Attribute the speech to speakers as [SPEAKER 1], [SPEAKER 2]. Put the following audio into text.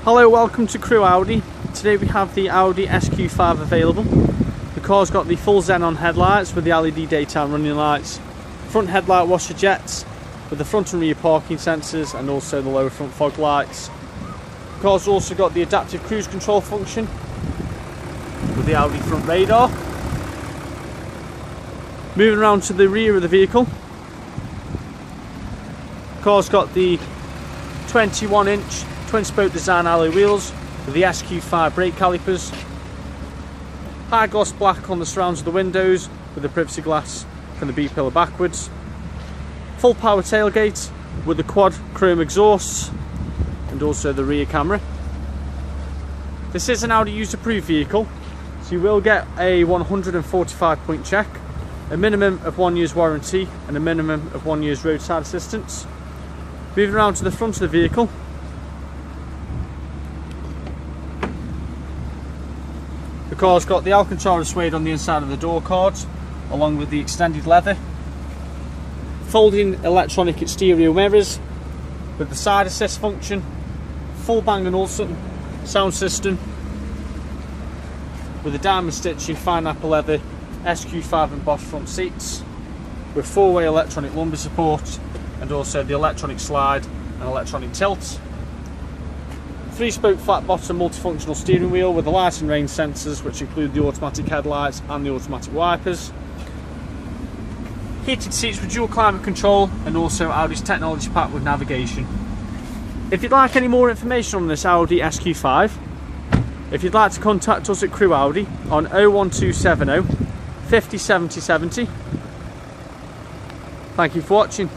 [SPEAKER 1] Hello, welcome to Crewe Audi. Today we have the Audi SQ5 available. The car's got the full Xenon headlights with the LED daytime running lights, front headlight washer jets with the front and rear parking sensors and also the lower front fog lights. The car's also got the adaptive cruise control function with the Audi front radar. Moving around to the rear of the vehicle, the car's got the 21-inch twin spoke design alloy wheels with the SQ5 brake calipers, high gloss black on the surrounds of the windows with the privacy glass from the B-pillar backwards, full power tailgate with the quad chrome exhausts and also the rear camera. This is an Audi used approved vehicle, so you will get a 145-point check, a minimum of 1 year's warranty and a minimum of 1 year's roadside assistance. Moving around to the front of the vehicle, the car's got the Alcantara suede on the inside of the door cards, along with the extended leather, folding electronic exterior mirrors with the side assist function, full Bang & Olufsen sound system with the diamond stitching fine Nappa leather SQ5 embossed front seats with 4-way electronic lumbar support and also the electronic slide and electronic tilt. 3-spoke flat bottom multifunctional steering wheel with the light and rain sensors, which include the automatic headlights and the automatic wipers. Heated seats with dual climate control and also Audi's technology pack with navigation. If you'd like any more information on this Audi SQ5, if you'd like to contact us at Crewe Audi on 01270 50 70 70. Thank you for watching.